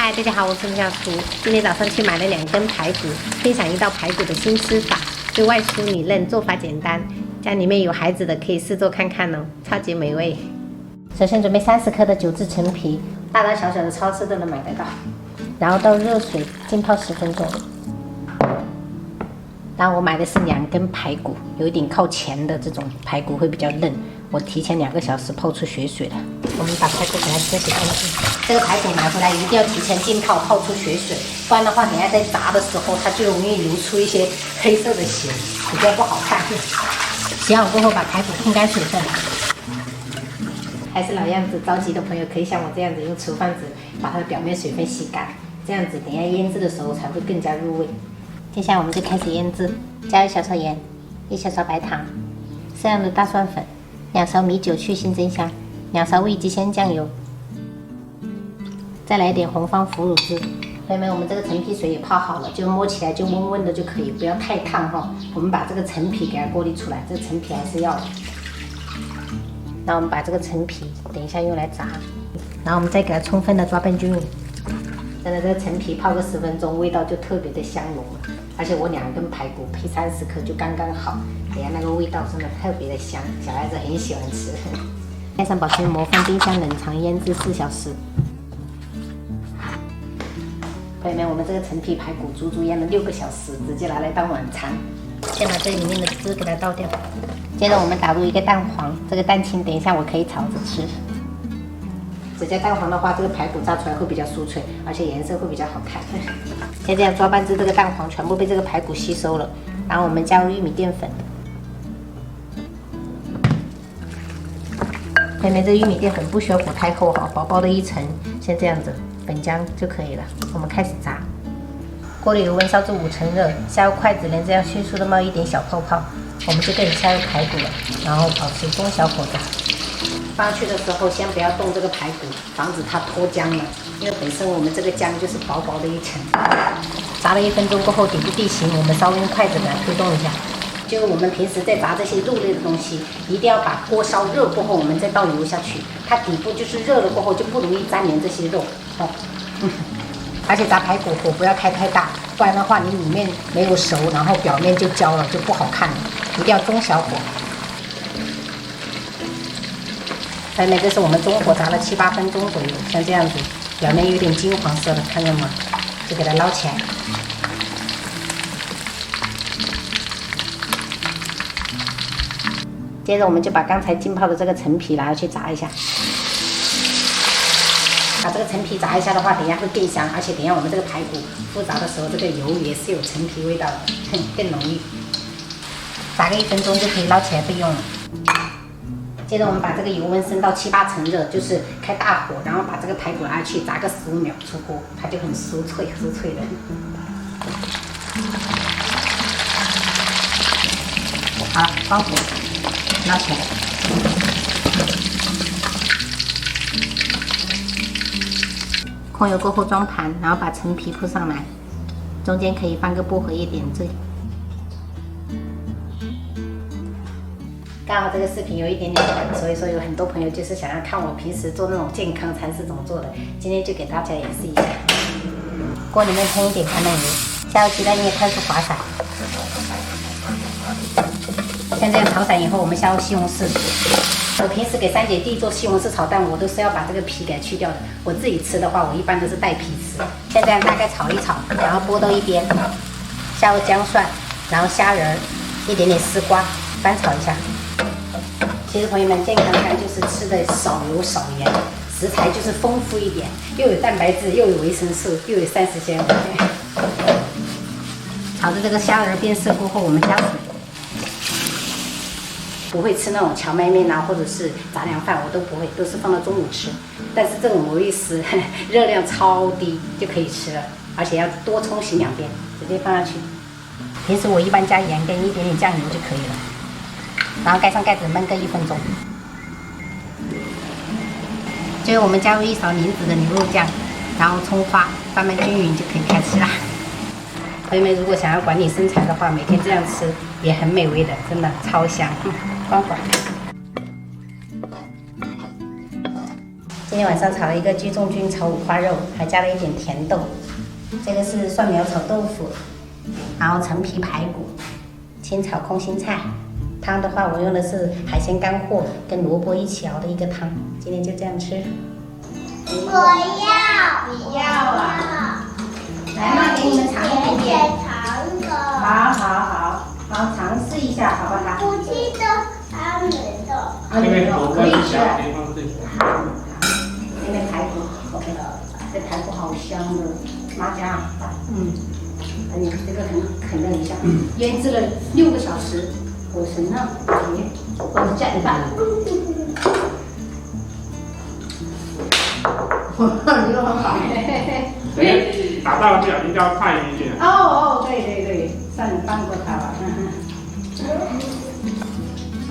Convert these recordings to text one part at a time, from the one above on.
嗨，大家好，我是陆小厨。今天早上去买了2根排骨，分享一道排骨的新吃法，就外酥里嫩，做法简单。家里面有孩子的可以试做看看哦，超级美味。首先准备30克的9字陈皮，大大小小的超市都能买得到。然后倒热水浸泡10分钟。然后我买的是2根排骨，有一点靠前的这种排骨会比较嫩。我提前2个小时泡出血水了。我们把排骨给它切洗干净。这个排骨买回来一定要提前浸泡，泡出血水，不然的话，等下在炸的时候它就容易流出一些黑色的血，比较不好看。洗好过后，把排骨控干水分。还是老样子，着急的朋友可以像我这样子用厨房纸把它的表面水分吸干，这样子等下腌制的时候才会更加入味。接下来我们就开始腌制，加1小勺盐，1小勺白糖，适量的大蒜粉，2勺米酒去腥增香，2勺味极鲜酱油，再来一点红方腐乳汁。朋友们，我们这个陈皮水也泡好了，就摸起来就温温的就可以，不要太烫哈。我们把这个陈皮给它过滤出来，这个陈皮还是要的。那我们把这个陈皮等一下用来炸，然后我们再给它充分的抓拌均匀。真的，这个陈皮泡个10分钟，味道就特别的香浓了。而且我2根排骨配30克就刚刚好，等下那个味道真的特别的香，小孩子很喜欢吃。盖上保鲜膜，放冰箱冷藏腌制4小时。朋友们，我们这个陈皮排骨足足腌了6个小时，直接拿来当晚餐。先把这里面的汁给它倒掉。接着我们打入一个蛋黄，这个蛋清等一下我可以炒着吃。只加蛋黄的话，这个排骨炸出来会比较酥脆，而且颜色会比较好看。先这样抓拌至这个蛋黄全部被这个排骨吸收了，然后我们加入玉米淀粉。前面这玉米淀粉不需要裹太厚哈，薄薄的一层，先这样子粉浆就可以了。我们开始炸，锅里油温烧至5成热，下入筷子，连这样迅速的冒一点小泡泡，我们就可以下入排骨了，然后保持中小火炸。放上去的时候，先不要动这个排骨，防止它脱浆了，因为本身我们这个浆就是薄薄的一层。炸了1分钟过后，底部地形我们稍微用筷子给它推动一下。就是我们平时在炸这些肉类的东西，一定要把锅烧热过后，我们再倒油下去，它底部就是热了过后就不容易粘连这些肉哦。而且炸排骨火不要开太大，不然的话你里面没有熟，然后表面就焦了，就不好看了。一定要中小火。朋友们，这是我们中火炸了7、8分钟左右，像这样子，表面有点金黄色的，看见吗？就给它捞起来。接着我们就把刚才浸泡的这个陈皮拿去炸一下。把这个陈皮炸一下的话，等一下会更香，而且等一下我们这个排骨复炸的时候，这个油也是有陈皮味道的，更浓郁。炸个1分钟就可以捞起来备用了。接着我们把这个油温升到7、8成热，就是开大火，然后把这个排骨拿去炸个15秒出锅，它就很酥脆的。好了，关火，捞起来。控油过后装盘，然后把陈皮铺上来，中间可以放个薄荷叶点缀。刚好这个视频有一点点短，所以说有很多朋友就是想要看我平时做那种健康餐是怎么做的，今天就给大家演示一下。锅里面喷一点橄榄油，下入鸡蛋液快速滑散。像这样炒散以后，我们下入西红柿。我平时给3姐弟做西红柿炒蛋，我都是要把这个皮给去掉的。我自己吃的话，我一般都是带皮吃。像这样大概炒一炒，然后拨到一边，下入姜蒜，然后虾仁，一点点丝瓜，翻炒一下。其实朋友们，健康餐就是吃的少油少盐，食材就是丰富一点，又有蛋白质，又有维生素，又有膳食纤维。炒的这个虾仁变色过后，我们加水。不会吃那种荞麦面啊，或者是杂粮饭，我都不会，都是放到中午吃。但是这种魔芋丝热量超低，就可以吃了，而且要多冲洗2遍，直接放下去。平时我一般加盐跟一点点酱油就可以了。然后盖上盖子焖个1分钟。最后我们加入1勺凝脂的牛肉酱，然后葱花拌拌均匀就可以开吃啦。朋友们，如果想要管理身材的话，每天这样吃也很美味的，真的超香。关火。今天晚上炒了一个鸡中菌炒五花肉，还加了一点甜豆。这个是蒜苗炒豆腐，然后陈皮排骨，清炒空心菜。汤的话，我用的是海鲜干货跟萝卜一起熬的一个汤。今天就这样吃。我要，你要啊？来，妈给你们尝一点点。尝的。好，尝试一下好不好？我记得他们的。这边萝卜一小地方对。好，这边排骨，OK 了，这排骨好香的，妈家，你这个很嫩一下，腌制了6个小时，果神呢，我们加一半。你说很好，打到了不小心掉菜进去。对，算你帮过他了。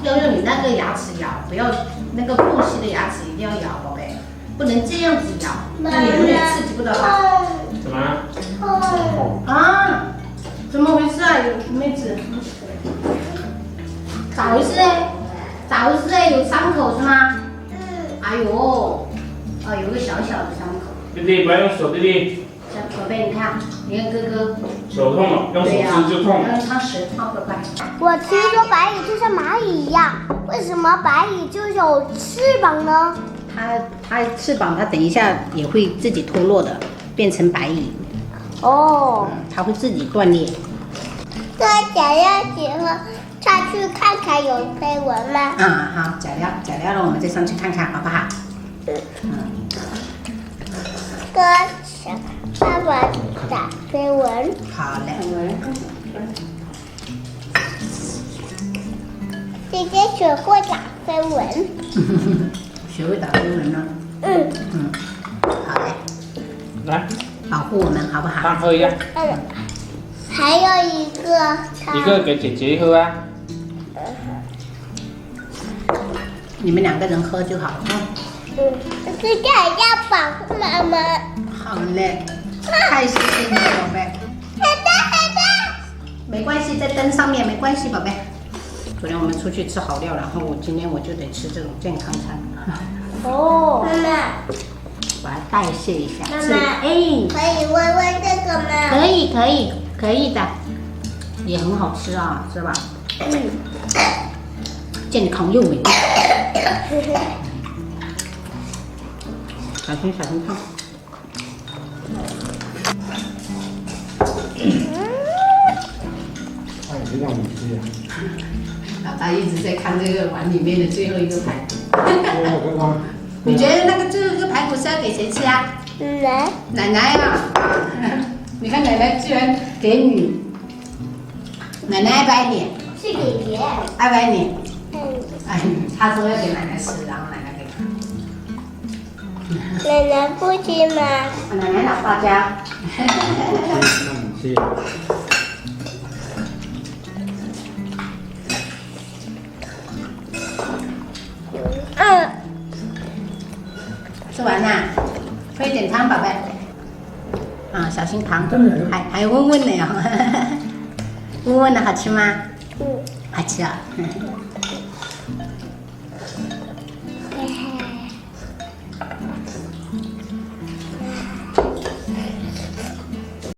要用你那个牙齿咬，不要那个空隙的牙齿一定要咬，宝贝，不能这样子咬，那你永远刺激不到它。什么？啊？怎么回事啊，妹子？咋回事哎？有伤口是吗？哎呦，有个小小的伤口。弟弟不要用手，弟弟。宝贝，你看哥哥。手痛了，用手吃就痛。用汤匙，快。我听说白蚁就像蚂蚁一样，为什么白蚁就有翅膀呢？它翅膀，它等一下也会自己脱落的，变成白蚁。哦，它会自己断裂。对，想要结合上去看看有飞蚊吗？好，假料了，我们再上去看看好不好？哥，想爸爸打飞蚊。好嘞。姐姐学会打飞蚊。学会打飞蚊了。好嘞。来，保护我们好不好？汤喝一下。还有一个。一个给姐姐喝啊。你们2个人喝就好了。这个要保护妈妈。好嘞，太谢谢你了，宝贝。好的。没关系，在灯上面没关系，宝贝。昨天我们出去吃好料，然后今天我就得吃这种健康餐。哦，妈妈，我要代谢一下。妈妈，可以闻闻这个吗？可以的，也很好吃啊，是吧？健康又美。小心烫。就让你吃呀。老大一直在看这个碗里面的最后一个排骨。你觉得那个最后一个排骨是要给谁吃啊？奶奶啊！你看奶奶居然给你，奶奶爱不爱你？是姐姐。爱不爱你？他说要给奶奶吃，然后奶奶给他。奶奶不吃吗？奶奶老大家。让你吃。吃完啦，喝一点汤，宝贝。小心糖，还温温的哟。温温的好吃吗？好吃啊。